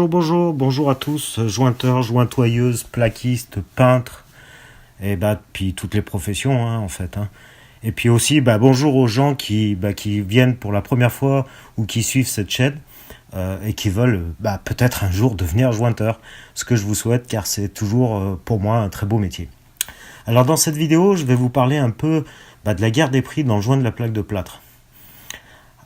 Bonjour à tous, jointeurs, jointoyeuses, plaquistes, peintres, et puis toutes les professions en fait. Et puis aussi bonjour aux gens qui viennent pour la première fois ou qui suivent cette chaîne et qui veulent peut-être un jour devenir jointeurs. Ce que je vous souhaite car c'est toujours pour moi un très beau métier. Alors dans cette vidéo, je vais vous parler un peu de la guerre des prix dans le joint de la plaque de plâtre.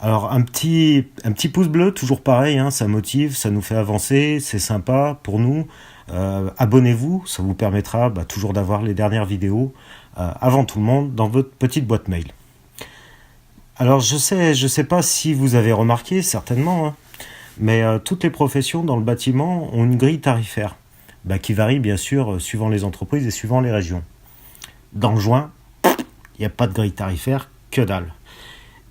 Alors un petit pouce bleu, toujours pareil, ça motive, ça nous fait avancer, c'est sympa pour nous. Abonnez-vous, ça vous permettra toujours d'avoir les dernières vidéos avant tout le monde dans votre petite boîte mail. Alors je sais pas si vous avez remarqué, certainement, mais toutes les professions dans le bâtiment ont une grille tarifaire qui varie bien sûr suivant les entreprises et suivant les régions. Dans le joint, il n'y a pas de grille tarifaire, que dalle.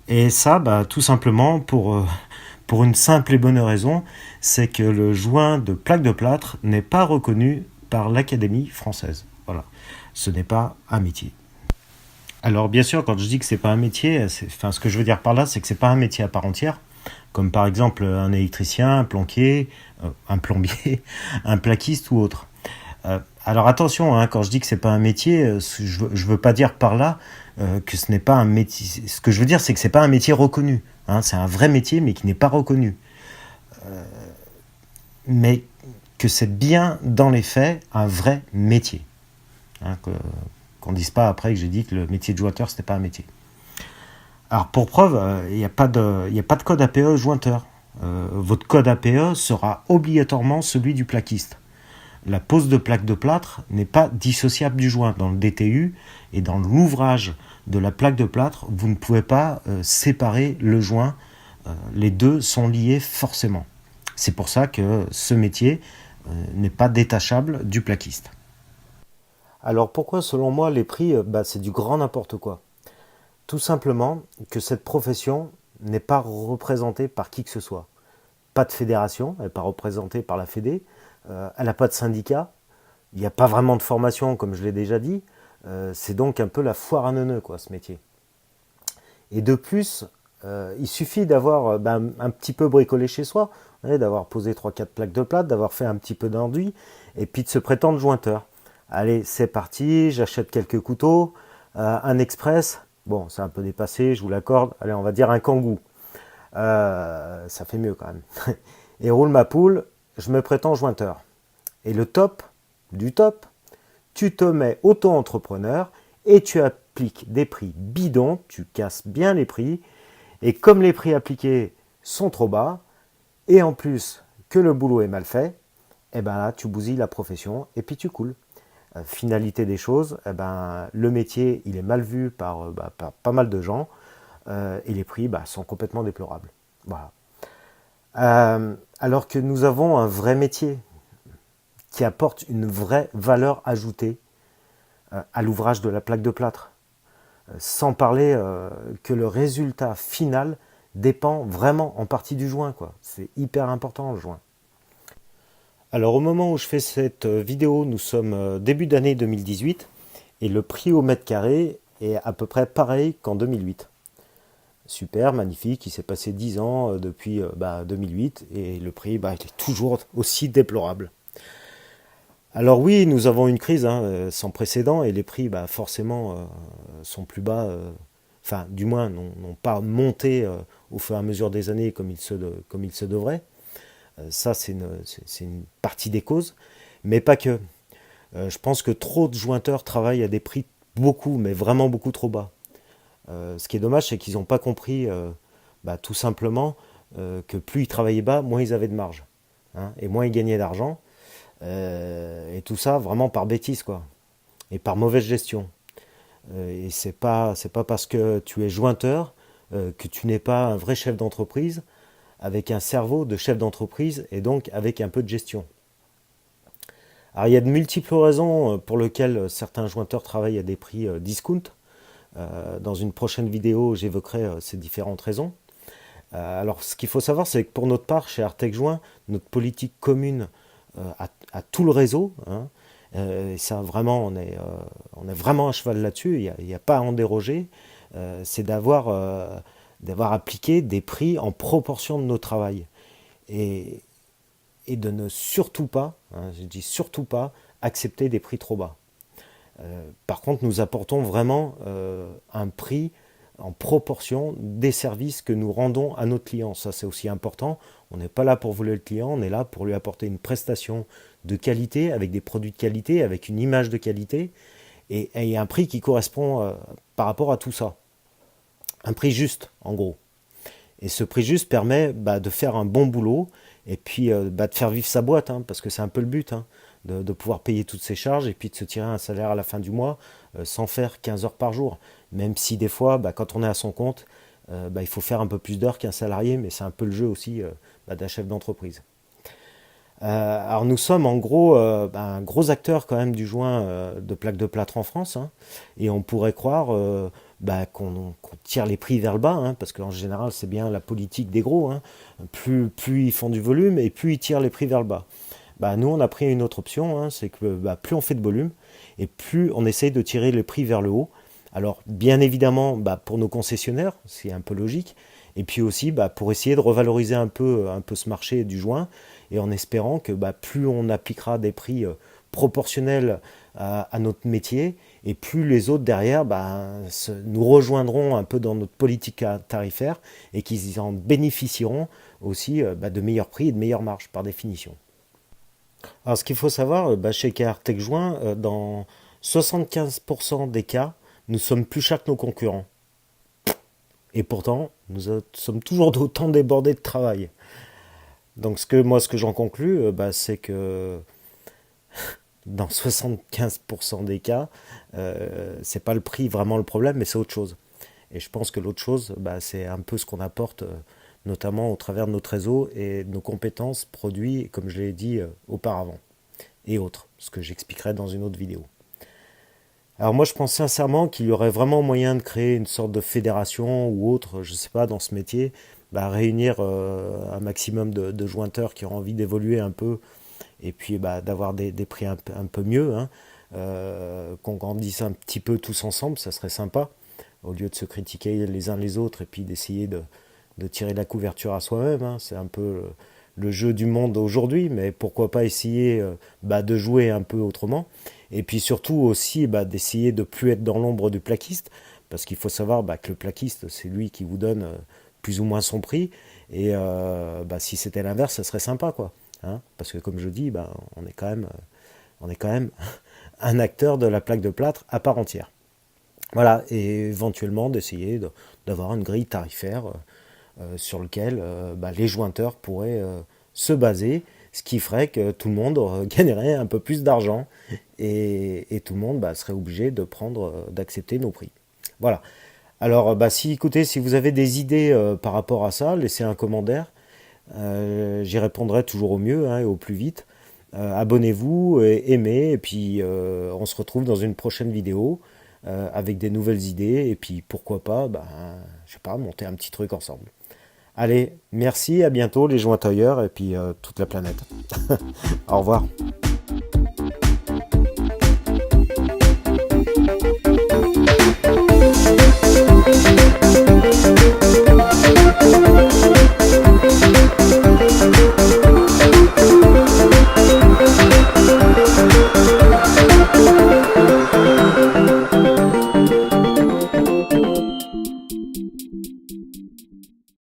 Et ça, tout simplement pour une simple et bonne raison, c'est que le joint de plaque de plâtre n'est pas reconnu par l'Académie française. Voilà, ce n'est pas un métier. Alors bien sûr, quand je dis que c'est pas un métier, ce que je veux dire par là, c'est que c'est pas un métier à part entière, comme par exemple un électricien, un plombier, un plaquiste ou autre. Alors attention, quand je dis que c'est pas un métier, je veux pas dire par là que ce n'est pas un métier. Ce que je veux dire, c'est que c'est pas un métier reconnu. C'est un vrai métier, mais qui n'est pas reconnu. Mais que c'est bien, dans les faits, un vrai métier. Qu'on dise pas après que j'ai dit que le métier de jointeur, c'était pas un métier. Alors pour preuve, il n'y a pas de code APE jointeur. Votre code APE sera obligatoirement celui du plaquiste. La pose de plaque de plâtre n'est pas dissociable du joint. Dans le DTU et dans l'ouvrage de la plaque de plâtre, vous ne pouvez pas séparer le joint. Les deux sont liés forcément. C'est pour ça que ce métier n'est pas détachable du plaquiste. Alors pourquoi selon moi les prix, c'est du grand n'importe quoi. Tout simplement que cette profession n'est pas représentée par qui que ce soit. Pas de fédération, elle n'est pas représentée par la Fédé. Elle n'a pas de syndicat, il n'y a pas vraiment de formation comme je l'ai déjà dit, c'est donc un peu la foire à neuneux ce métier. Et de plus, il suffit d'avoir un petit peu bricolé chez soi, d'avoir posé 3-4 plaques de plâtre, d'avoir fait un petit peu d'enduit, et puis de se prétendre jointeur. Allez, c'est parti, j'achète quelques couteaux, un express, bon c'est un peu dépassé, je vous l'accorde, allez on va dire un kangou, ça fait mieux quand même, et roule ma poule, je me prétends jointeur. Et le top du top, tu te mets auto-entrepreneur et tu appliques des prix bidons, tu casses bien les prix, et comme les prix appliqués sont trop bas, et en plus que le boulot est mal fait, et là tu bousilles la profession et puis tu coules. Finalité des choses, le métier il est mal vu par pas mal de gens, et les prix sont complètement déplorables. Voilà. Alors que nous avons un vrai métier qui apporte une vraie valeur ajoutée à l'ouvrage de la plaque de plâtre. Sans parler que le résultat final dépend vraiment en partie du joint. C'est hyper important le joint. Alors au moment où je fais cette vidéo, nous sommes début d'année 2018 et le prix au mètre carré est à peu près pareil qu'en 2008. Super, magnifique, il s'est passé 10 ans depuis 2008 et le prix il est toujours aussi déplorable. Alors oui, nous avons une crise sans précédent et les prix forcément sont plus bas, du moins n'ont pas monté au fur et à mesure des années comme il se devrait. Ça c'est une partie des causes, mais pas que. Je pense que trop de jointeurs travaillent à des prix mais vraiment beaucoup trop bas. Ce qui est dommage, c'est qu'ils n'ont pas compris tout simplement que plus ils travaillaient bas, moins ils avaient de marge. Et moins ils gagnaient d'argent. Et tout ça vraiment par bêtise, et par mauvaise gestion. Et c'est pas parce que tu es jointeur que tu n'es pas un vrai chef d'entreprise, avec un cerveau de chef d'entreprise, et donc avec un peu de gestion. Alors il y a de multiples raisons pour lesquelles certains jointeurs travaillent à des prix discount. Dans une prochaine vidéo, j'évoquerai ces différentes raisons. Alors, ce qu'il faut savoir, c'est que pour notre part, chez Artec Joint, notre politique commune à tout le réseau, et ça vraiment, on est vraiment à cheval là-dessus, il n'y a pas à en déroger, c'est d'avoir appliqué des prix en proportion de nos travail. Et et de ne surtout pas, hein, je dis surtout pas, accepter des prix trop bas. Par contre, nous apportons vraiment un prix en proportion des services que nous rendons à notre client. Ça, c'est aussi important. On n'est pas là pour voler le client, on est là pour lui apporter une prestation de qualité, avec des produits de qualité, avec une image de qualité, et un prix qui correspond par rapport à tout ça. Un prix juste, en gros. Et ce prix juste permet de faire un bon boulot, et puis de faire vivre sa boîte, hein, parce que c'est un peu le but, hein, de pouvoir payer toutes ses charges, et puis de se tirer un salaire à la fin du mois, sans faire 15 heures par jour. Même si des fois, quand on est à son compte, il faut faire un peu plus d'heures qu'un salarié, mais c'est un peu le jeu aussi d'un chef d'entreprise. Alors nous sommes en gros un gros acteur quand même du joint de plaques de plâtre en France, hein, et on pourrait croire qu'on tire les prix vers le bas, hein, parce qu'en général c'est bien la politique des gros, hein. Plus ils font du volume et plus ils tirent les prix vers le bas. Nous on a pris une autre option, hein, c'est que plus on fait de volume et plus on essaye de tirer les prix vers le haut. Alors bien évidemment pour nos concessionnaires, c'est un peu logique, et puis aussi pour essayer de revaloriser un peu ce marché du joint, et en espérant que plus on appliquera des prix proportionnels à notre métier, et plus les autres derrière nous rejoindront un peu dans notre politique tarifaire, et qu'ils en bénéficieront aussi de meilleurs prix et de meilleures marges par définition. Alors ce qu'il faut savoir, chez Tech Joint, dans 75% des cas, nous sommes plus chers que nos concurrents. Et pourtant, nous sommes toujours autant débordés de travail. Donc ce que j'en conclus, c'est que dans 75% des cas, c'est pas le prix vraiment le problème, mais c'est autre chose. Et je pense que l'autre chose, c'est un peu ce qu'on apporte, notamment au travers de notre réseau et de nos compétences, produits, comme je l'ai dit auparavant, et autres, ce que j'expliquerai dans une autre vidéo. Alors moi je pense sincèrement qu'il y aurait vraiment moyen de créer une sorte de fédération ou autre, je sais pas, dans ce métier, réunir un maximum de jointeurs qui ont envie d'évoluer un peu, et puis d'avoir des prix un peu mieux, hein, qu'on grandisse un petit peu tous ensemble, ça serait sympa, au lieu de se critiquer les uns les autres et puis d'essayer de tirer la couverture à soi-même, hein. C'est un peu le jeu du monde aujourd'hui, mais pourquoi pas essayer de jouer un peu autrement, et puis surtout aussi d'essayer de plus être dans l'ombre du plaquiste, parce qu'il faut savoir que le plaquiste, c'est lui qui vous donne plus ou moins son prix, et si c'était l'inverse, ça serait sympa, quoi, hein, parce que comme je dis, on est quand même un acteur de la plaque de plâtre à part entière. Voilà, et éventuellement d'essayer d'avoir une grille tarifaire sur lequel les jointeurs pourraient se baser, ce qui ferait que tout le monde gagnerait un peu plus d'argent, et tout le monde serait obligé d'accepter nos prix. Voilà. Alors, si vous avez des idées par rapport à ça, laissez un commentaire. J'y répondrai toujours au mieux, hein, et au plus vite. Abonnez-vous, aimez, et puis on se retrouve dans une prochaine vidéo avec des nouvelles idées, et puis pourquoi pas, je sais pas, monter un petit truc ensemble. Allez, merci, à bientôt les jointoyeurs et puis toute la planète. Au revoir.